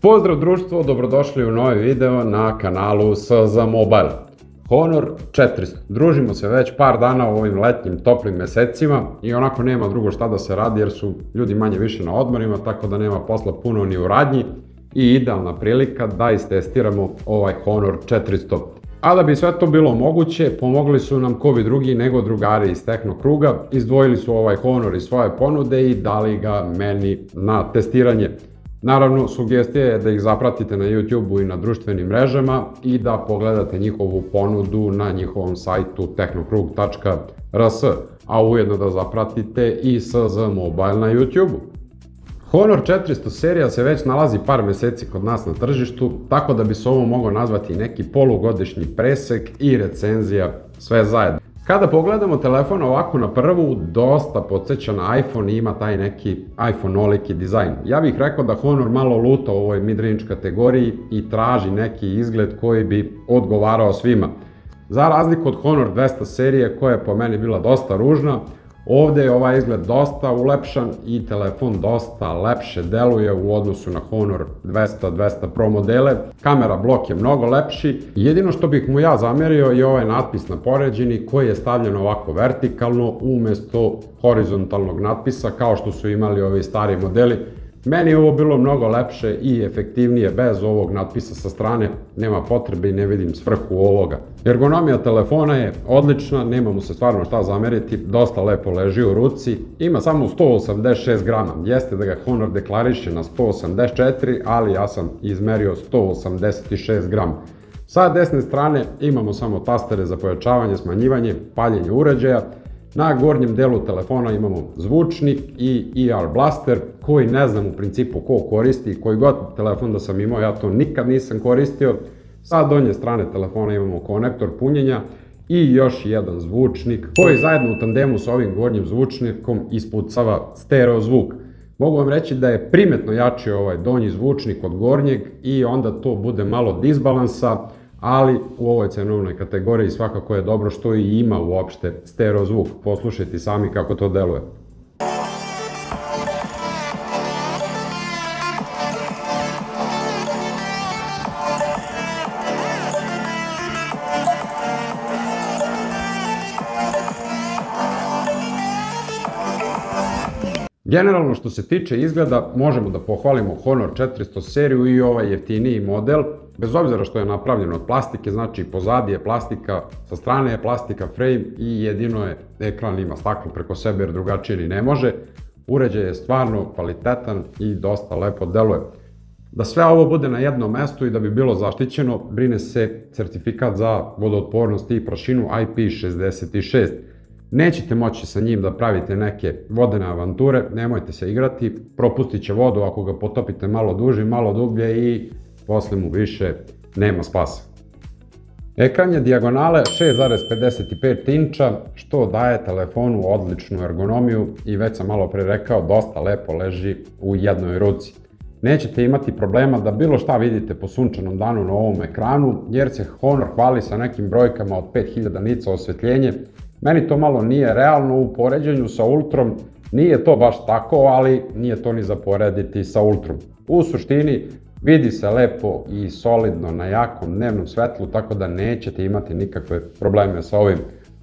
Pozdrav društvo, dobrodošli u novi video na kanalu SZ Mobile. Honor 400. Družimo se već par dana u ovim letnjim toplim mesecima i onako nema drugo šta da se radi jer su ljudi manje više na odmorima, tako da nema posla puno ni u radnji i idealna prilika da istestiramo ovaj Honor 400. A da bi sve to bilo moguće, pomogli su nam ko bi drugi nego drugari iz Tehno kruga, izdvojili su ovaj Honor iz svoje ponude i dali ga meni na testiranje. Naravno, sugestija je da ih zapratite na YouTube-u i na društvenim mrežama i da pogledate njihovu ponudu na njihovom sajtu tehnokrug.rs, a ujedno da zapratite i SZ Mobile na YouTube-u. Honor 400 serija se već nalazi par meseci kod nas na tržištu, tako da bi se ovo moglo nazvati neki polugodišnji presek i recenzija sve zajedno. Kada pogledamo telefon ovako na prvu, dosta podsjeća na iPhone i ima taj neki iPhone-oliki dizajn. Ja bih rekao da Honor malo luta u ovoj mid-range kategoriji i traži neki izgled koji bi odgovarao svima. Za razliku od Honor 200 serije koja je po meni bila dosta ružna, ovdje je ovaj izgled dosta ulepšan i telefon dosta lepše deluje u odnosu na Honor 200 Pro modele. Kamera blok je mnogo lepši. Jedino što bih mu ja zamerio je ovaj natpis na poređini koji je stavljen ovako vertikalno umjesto horizontalnog natpisa kao što su imali ovi stari modeli. Meni je ovo bilo mnogo lepše i efektivnije bez ovog natpisa sa strane, nema potrebe i ne vidim svrhu ovoga. Ergonomija telefona je odlična, nema mu se stvarno šta zameriti, dosta lepo leži u ruci, ima samo 186 grama, jeste da ga Honor deklariše na 184, ali ja sam izmerio 186 grama. Sa desne strane imamo samo tastere za pojačavanje, smanjivanje, paljenje uređaja. Na gornjem delu telefona imamo zvučnik i ER Blaster koji ne znam u principu ko koristi, koji god telefon da sam imao ja to nikad nisam koristio. Sa donje strane telefona imamo konektor punjenja i još jedan zvučnik koji zajedno u tandemu sa ovim gornjim zvučnikom ispucava stereo zvuk. Mogu vam reći da je primetno jači ovaj donji zvučnik od gornjeg i onda to bude malo disbalansa, ali u ovoj cenovnoj kategoriji svakako je dobro što i ima uopšte stereo zvuk. Poslušajte sami kako to deluje. Generalno što se tiče izgleda možemo da pohvalimo Honor 400 seriju i ovaj jeftiniji model, bez obzira što je napravljen od plastike, znači pozadi je plastika, sa strane je plastika frame i jedino je ekran ima staklo preko sebe jer drugačije ni ne može. Uređaj je stvarno kvalitetan i dosta lepo deluje. Da sve ovo bude na jednom mestu i da bi bilo zaštićeno, brine se certifikat za vodootpornost i prašinu IP66. Nećete moći sa njim da pravite neke vodene avanture, nemojte se igrati, propustit će vodu ako ga potopite malo duže, malo dublje i posle mu više nema spasa. Ekran je dijagonale 6,55 inča, što daje telefonu odličnu ergonomiju i već sam malo pre rekao, dosta lepo leži u jednoj ruci. Nećete imati problema da bilo šta vidite po sunčanom danu na ovom ekranu, jer se Honor hvali sa nekim brojkama od 5000 nica osvetljenje. Meni to malo nije realno u poređenju sa Ultrom, nije to baš tako, ali nije to ni za porediti sa Ultrom. U suštini vidi se lepo i solidno na jakom dnevnom svetlu, tako da nećete imati nikakve probleme sa ovim.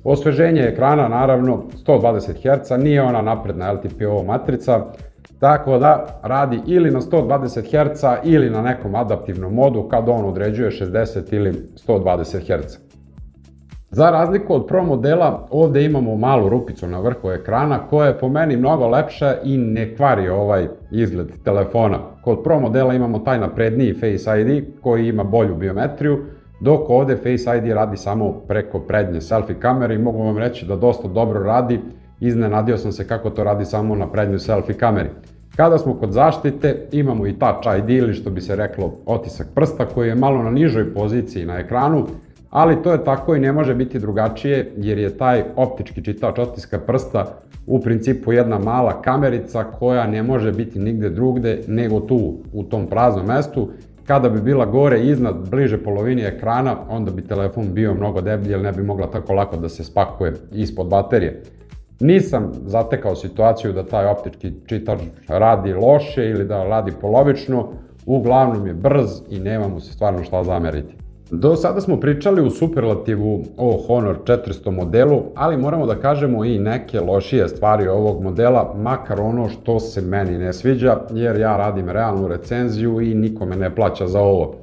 Osveženje ekrana naravno 120 Hz, nije ona napredna LTPO matrica, tako da radi ili na 120 Hz ili na nekom adaptivnom modu kad on određuje 60 ili 120 Hz. Za razliku od Pro modela, ovdje imamo malu rupicu na vrhu ekrana koja je po meni mnogo lepša i ne kvari ovaj izgled telefona. Kod Pro modela imamo taj napredniji Face ID koji ima bolju biometriju, dok ovdje Face ID radi samo preko prednje selfie kamere i mogu vam reći da dosta dobro radi. Iznenadio sam se kako to radi samo na prednjoj selfie kameri. Kada smo kod zaštite, imamo i Touch ID ili što bi se reklo otisak prsta koji je malo na nižoj poziciji na ekranu, ali to je tako i ne može biti drugačije jer je taj optički čitač otiska prsta u principu jedna mala kamerica koja ne može biti nigde drugde nego tu u tom praznom mestu. Kada bi bila gore iznad bliže polovini ekrana onda bi telefon bio mnogo deblji jer ne bi mogla tako lako da se spakuje ispod baterije. Nisam zatekao situaciju da taj optički čitač radi loše ili da radi polovično. uglavnom je brz i nema mu se stvarno šta zameriti. Do sada smo pričali u superlativu o Honor 400 modelu, ali moramo da kažemo i neke lošije stvari ovog modela, makar ono što se meni ne sviđa, jer ja radim realnu recenziju i niko me ne plaća za ovo.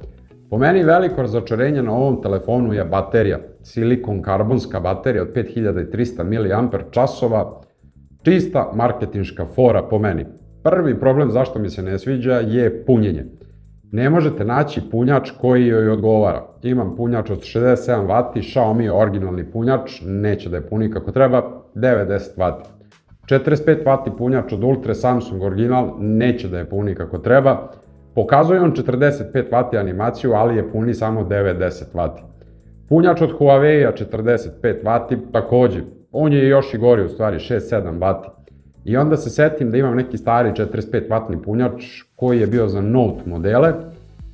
Po meni veliko razočarenje na ovom telefonu je baterija, silikon-karbonska baterija od 5300 mAh, čista marketinška fora po meni. Prvi problem zašto mi se ne sviđa je punjenje. Ne možete naći punjač koji joj odgovara. Imam punjač od 67 W, Xiaomi originalni punjač, neće da je puni kako treba, 90 W. 45 W punjač od Ultra Samsung original, neće da je puni kako treba. Pokazuje on 45 W animaciju, ali je puni samo 90 W. Punjač od Huawei-a 45 W, takođe, on je još i gori u stvari, 6-7 W. I onda se setim da imam neki stari 45 W punjač koji je bio za Note modele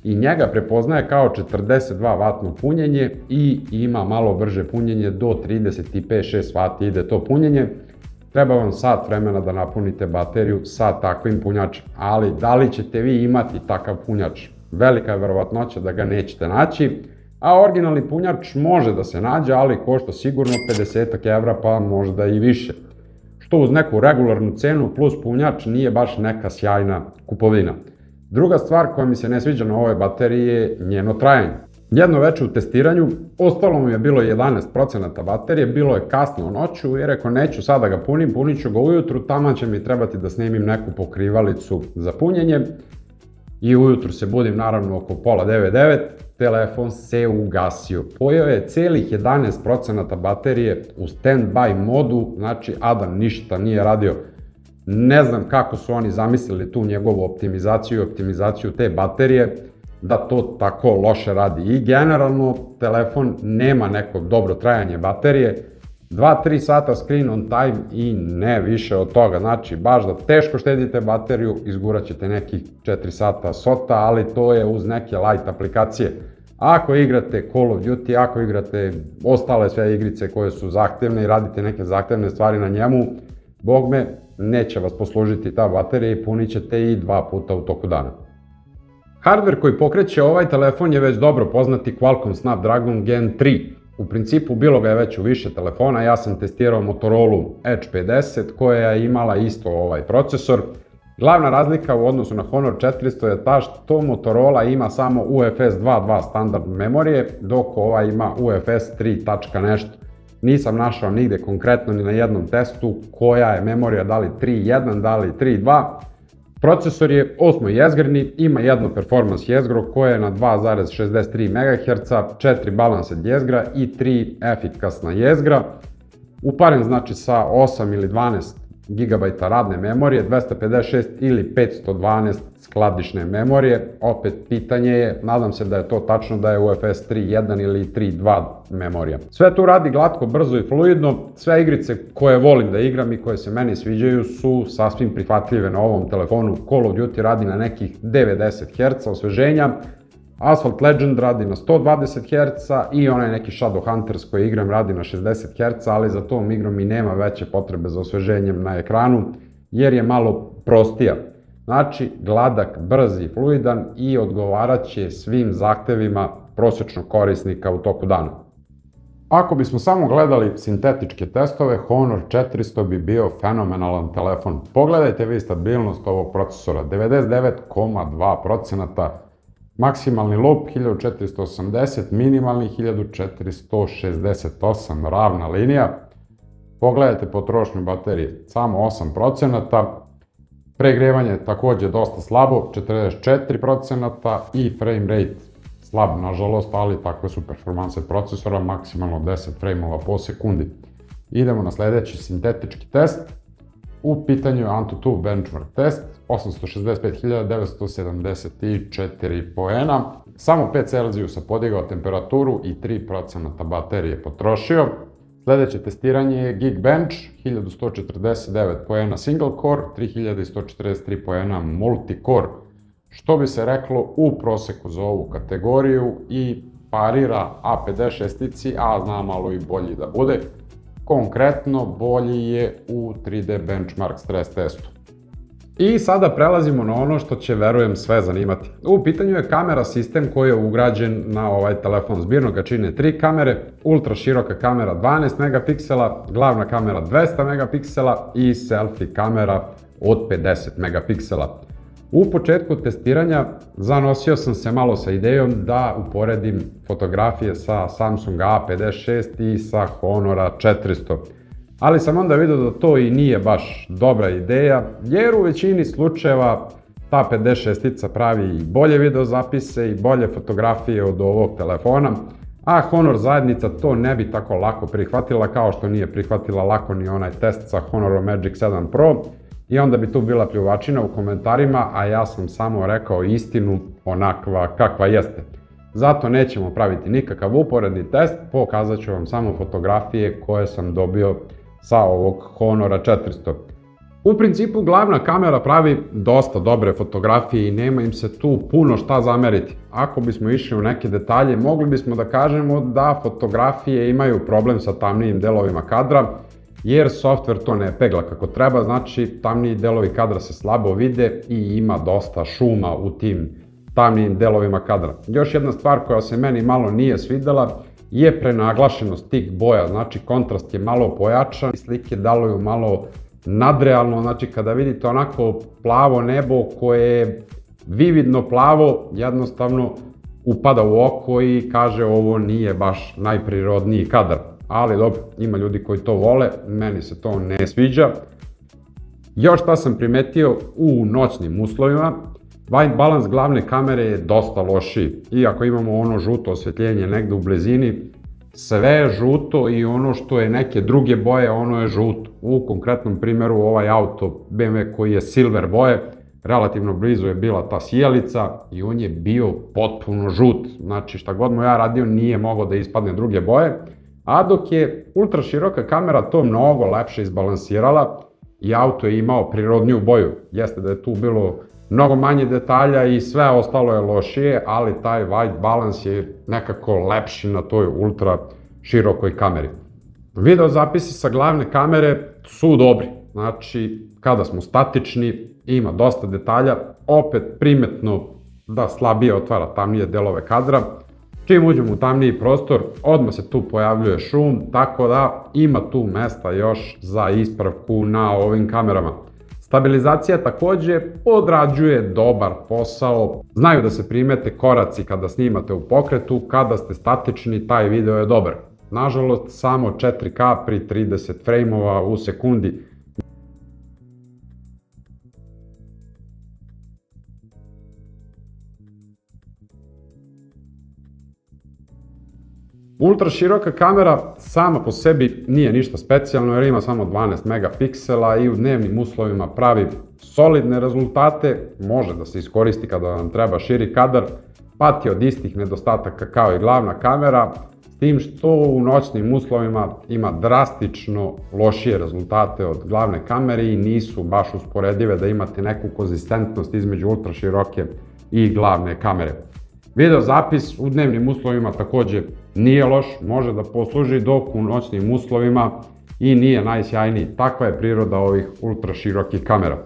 i njega prepoznaje kao 42 W punjenje i ima malo brže punjenje, do 35-6 W ide to punjenje. Treba vam sat vremena da napunite bateriju sa takvim punjačem, ali da li ćete vi imati takav punjač? Velika je verovatnoća da ga nećete naći, a originalni punjač može da se nađe, ali košta sigurno 50 evra pa možda i više. Što uz neku regularnu cenu plus punjač nije baš neka sjajna kupovina. Druga stvar koja mi se ne sviđa na ovoj bateriji je njeno trajanje. Jedno veče u testiranju, ostalo mi je bilo 11% baterije, bilo je kasno u noću i rekao neću sada ga punim, punit ću ga ujutru, taman će mi trebati da snimim neku pokrivalicu za punjenje. I ujutru se budim naravno oko pola 9, telefon se ugasio. Pojeo je celih 11% baterije u stand-by modu, znači a da ništa nije radio. Ne znam kako su oni zamislili tu njegovu optimizaciju i optimizaciju te baterije, da to tako loše radi. I generalno telefon nema neko dobro trajanje baterije, 2-3 sata screen on time i ne više od toga. Znači, baš da teško štedite bateriju, izgurat ćete nekih 4 sata sota, ali to je uz neke light aplikacije. Ako igrate Call of Duty, ako igrate ostale sve igrice koje su zahtevne i radite neke zahtevne stvari na njemu, bogme, neće vas poslužiti ta baterija i punit ćete i 2 puta u toku dana. Hardware koji pokreće ovaj telefon je već dobro poznati Qualcomm Snapdragon Gen 3. U principu bilo ga je već u više telefona, ja sam testirao Motorola Edge 50 koja je imala isto ovaj procesor. Glavna razlika u odnosu na Honor 400 je ta što Motorola ima samo UFS 2.2 standard memorije, dok ova ima UFS 3 tačka nešto. Nisam našao nigde konkretno ni na jednom testu koja je memorija, da li 3.1, da li 3.2. Procesor je 8 jezgrni, ima jedno performance jezgro koje je na 2,63 MHz, 4 balanced jezgra i 3 efikasna jezgra. Uparen znači sa 8 ili 12 GB radne memorije, 256 ili 512 skladišne memorije. Opet pitanje je, nadam se da je to tačno da je UFS 3.1 ili 3.2 memorija. Sve tu radi glatko, brzo i fluidno. Sve igrice koje volim da igram i koje se meni sviđaju su sasvim prihvatljive na ovom telefonu. Call of Duty radi na nekih 90 Hz osveženja, Asphalt Legend radi na 120 Hz i onaj neki Shadowhunters koji igram radi na 60 Hz, ali za tom igrom i nema veće potrebe za osveženjem na ekranu jer je malo prostija. Znači, gladak, brz i fluidan i odgovarat će svim zahtevima prosječnog korisnika u toku dana. Ako bismo samo gledali sintetičke testove, Honor 400 bi bio fenomenalan telefon. Pogledajte vi stabilnost ovog procesora, 99,2%, maksimalni loop 1480, minimalni 1468, ravna linija. Pogledajte potrošnju baterije, samo 8%, pregrevanje je takođe dosta slabo, 44% i frame rate slab, nažalost, ali takve su performanse procesora, maksimalno 10 frameova po sekundi. Idemo na sledeći sintetički test. U pitanju je AnTuTu benchmark test, 865.974 poena, samo 5 Celzijusa podigao temperaturu i 3% baterije potrošio. Sledeće testiranje je Geekbench, 1149 poena single core, 3143 poena multicore, što bi se reklo u proseku za ovu kategoriju i parira A56-ici, a zna malo i bolji da bude. Konkretno, bolji je u 3D benchmark stres testu. I sada prelazimo na ono što će, verujem, sve zanimati. U pitanju je kamera sistem koji je ugrađen na ovaj telefon. Zbirno ga čine 3 kamere, ultra široka kamera 12 megapiksela, glavna kamera 200 megapiksela i selfie kamera od 50 megapiksela. U početku testiranja zanosio sam se malo sa idejom da uporedim fotografije sa Samsunga A56 i sa Honora 400. Ali sam onda vidio da to i nije baš dobra ideja, jer u većini slučajeva ta 56-ica pravi i bolje videozapise i bolje fotografije od ovog telefona, a Honor zajednica to ne bi tako lako prihvatila kao što nije prihvatila lako ni onaj test sa Honorom Magic 7 Pro i onda bi tu bila pljuvačina u komentarima, a ja sam samo rekao istinu onakva kakva jeste. Zato nećemo praviti nikakav uporedni test, pokazat ću vam samo fotografije koje sam dobio sa ovog Honora 400. U principu glavna kamera pravi dosta dobre fotografije i nema im se tu puno šta zameriti. Ako bismo išli u neke detalje, mogli bismo da kažemo da fotografije imaju problem sa tamnijim delovima kadra, jer softver to ne pegla kako treba, znači tamniji delovi kadra se slabo vide i ima dosta šuma u tim tamnijim delovima kadra. Još jedna stvar koja se meni malo nije svidela je prenaglašenost tih boja, znači kontrast je malo pojačan i slike deluju malo nadrealno, znači kada vidite onako plavo nebo koje je vividno plavo, jednostavno upada u oko i kaže ovo nije baš najprirodniji kadar. Ali dobro, ima ljudi koji to vole, meni se to ne sviđa. Još šta sam primetio u noćnim uslovima, white balance glavne kamere je dosta lošiji. Iako imamo ono žuto osvetljenje negde u blizini, sve je žuto i ono što je neke druge boje, ono je žuto. U konkretnom primjeru ovaj auto BMW koji je silver boje, relativno blizu je bila ta sjelica i on je bio potpuno žut. Znači šta god mu ja radio nije mogao da ispadne druge boje. A dok je ultra široka kamera to mnogo lepše izbalansirala i auto je imao prirodniju boju. Jeste da je tu bilo mnogo manje detalja i sve ostalo je lošije, ali taj white balance je nekako lepši na toj ultra širokoj kameri. Video zapisi sa glavne kamere su dobri, znači kada smo statični ima dosta detalja, opet primetno da slabije otvara tamnije delove kadra. Čim uđemo u tamniji prostor, odmah se tu pojavljuje šum, tako da ima tu mesta još za ispravku na ovim kamerama. Stabilizacija takođe odrađuje dobar posao, znaju da se primete koraci kada snimate u pokretu, kada ste statični taj video je dobar. Nažalost, samo 4K pri 30 frejmova u sekundi. Ultra široka kamera sama po sebi nije ništa specijalno jer ima samo 12 megapiksela i u dnevnim uslovima pravi solidne rezultate, može da se iskoristi kada vam treba širi kadar, pati od istih nedostataka kao i glavna kamera, s tim što u noćnim uslovima ima drastično lošije rezultate od glavne kamere i nisu baš usporedive da imate neku konzistentnost između ultra široke i glavne kamere. Video zapis u dnevnim uslovima takođe nije loš, može da posluži dok u noćnim uslovima i nije najsjajniji. Takva je priroda ovih ultra širokih kamera.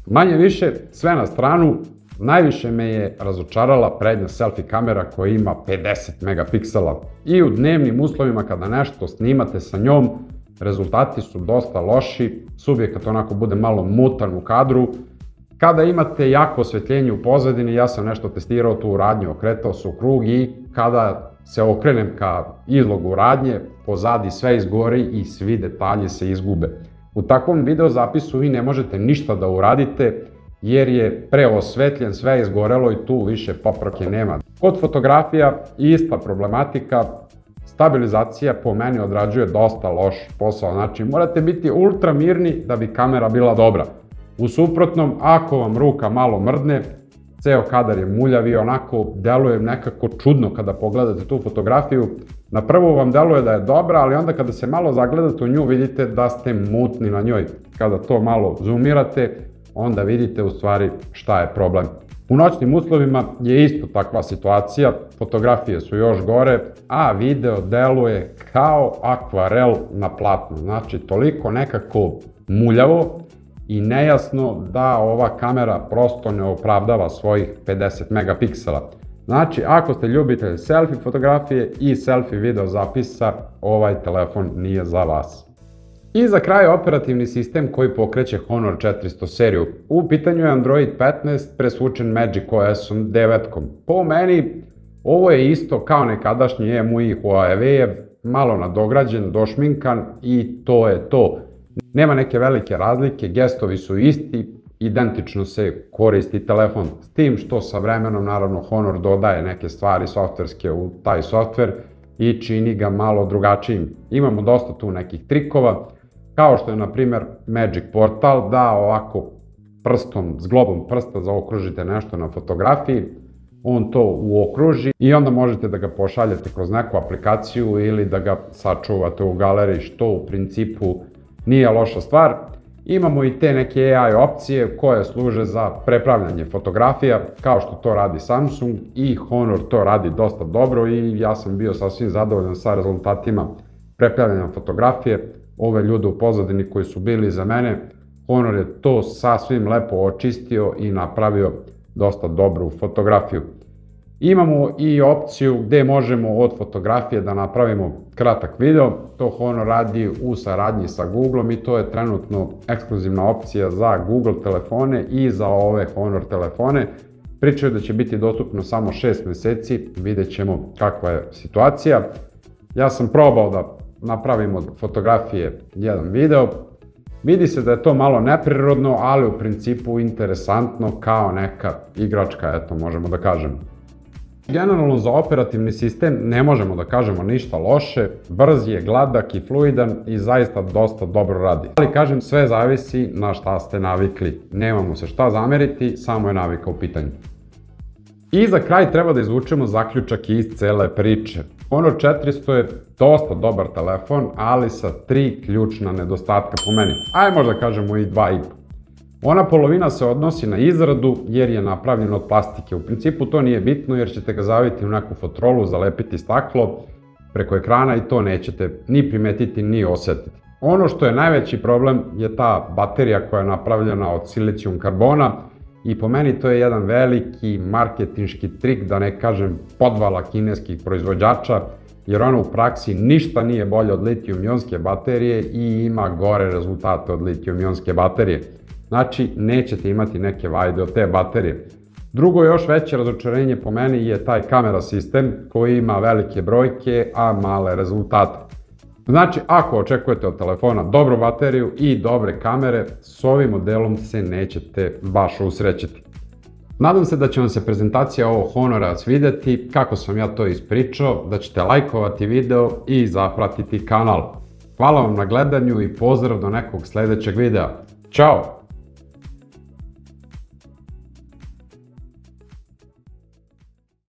Manje više, sve na stranu, najviše me je razočarala prednja selfie kamera koja ima 50 megapiksela. I u dnevnim uslovima kada nešto snimate sa njom, rezultati su dosta loši, subjekat onako bude malo mutan u kadru. Kada imate jako osvetljenje u pozadini, ja sam nešto testirao tu u radnji, okretao se u krug i kada se okrenem ka izlogu radnje, pozadi sve izgori i svi detalji se izgube. U takvom video zapisu vi ne možete ništa da uradite jer je preosvetljen, sve je izgorelo i tu više popravke nema. Kod fotografija ista problematika, stabilizacija po meni odrađuje dosta loš posao, znači morate biti ultra mirni da bi kamera bila dobra. U suprotnom, ako vam ruka malo mrdne, ceo kadar je muljav i onako deluje nekako čudno kada pogledate tu fotografiju. Na prvo vam deluje da je dobra, ali onda kada se malo zagledate u nju vidite da ste mutni na njoj. Kada to malo zoomirate, onda vidite u stvari šta je problem. U noćnim uslovima je isto takva situacija, fotografije su još gore, a video deluje kao akvarel na platnu. Znači toliko nekako muljavo i nejasno da ova kamera prosto ne opravdava svojih 50 megapiksela. Znači, ako ste ljubitelj selfie fotografije i selfie video zapisa, ovaj telefon nije za vas. I za kraj operativni sistem koji pokreće Honor 400 seriju. U pitanju je Android 15 presvučen Magic OS-om 9. Po meni, ovo je isto kao nekadašnji EMUI Huawei-ev, malo nadograđen, došminkan i to je to. Nema neke velike razlike, gestovi su isti, identično se koristi telefon. S tim što sa vremenom, naravno, Honor dodaje neke stvari softverske u taj softver i čini ga malo drugačijim. Imamo dosta tu nekih trikova, kao što je, na primer, Magic Portal, da ovako prstom, zglobom prsta zaokružite nešto na fotografiji, on to uokruži i onda možete da ga pošaljete kroz neku aplikaciju ili da ga sačuvate u galeriji, što u principu nije loša stvar. Imamo i te neke AI opcije koje služe za prepravljanje fotografija, kao što to radi Samsung, i Honor to radi dosta dobro i ja sam bio sasvim zadovoljan sa rezultatima prepravljanja fotografije. Ove ljude u pozadini koji su bili za mene, Honor je to sasvim lepo očistio i napravio dosta dobru fotografiju. Imamo i opciju gde možemo od fotografije da napravimo kratak video. To Honor radi u saradnji sa Googlom i to je trenutno ekskluzivna opcija za Google telefone i za ove Honor telefone. Pričaju da će biti dostupno samo 6 meseci, vidjet ćemo kakva je situacija. Ja sam probao da napravim od fotografije jedan video. Vidi se da je to malo neprirodno, ali u principu interesantno kao neka igračka, eto, možemo da kažemo. Generalno za operativni sistem ne možemo da kažemo ništa loše, brz je, gladak i fluidan i zaista dosta dobro radi. Ali kažem, sve zavisi na šta ste navikli. Nemamo se šta zameriti, samo je navika u pitanju. I za kraj treba da izvučemo zaključak iz cele priče. Honor 400 je dosta dobar telefon, ali sa 3 ključna nedostatka po meni. Ajde možda kažemo i 2,5. Ona polovina se odnosi na izradu jer je napravljen od plastike. U principu to nije bitno jer ćete ga zaviti u neku fotrolu, zalepiti staklo preko ekrana i to nećete ni primetiti ni osetiti. Ono što je najveći problem je ta baterija koja je napravljena od silicijum karbona i po meni to je jedan veliki marketinški trik, da ne kažem podvala kineskih proizvođača, jer ona u praksi ništa nije bolje od litijum-ionske baterije i ima gore rezultate od litijum-ionske baterije. Znači, nećete imati neke vajde od te baterije. Drugo još veće razočarenje po meni je taj kamera sistem koji ima velike brojke, a male rezultate. Znači, ako očekujete od telefona dobru bateriju i dobre kamere, s ovim modelom se nećete baš usrećiti. Nadam se da će vam se prezentacija ovog Honora svideti, kako sam ja to ispričao, da ćete lajkovati video i zapratiti kanal. Hvala vam na gledanju i pozdrav do nekog sledećeg videa. Ćao!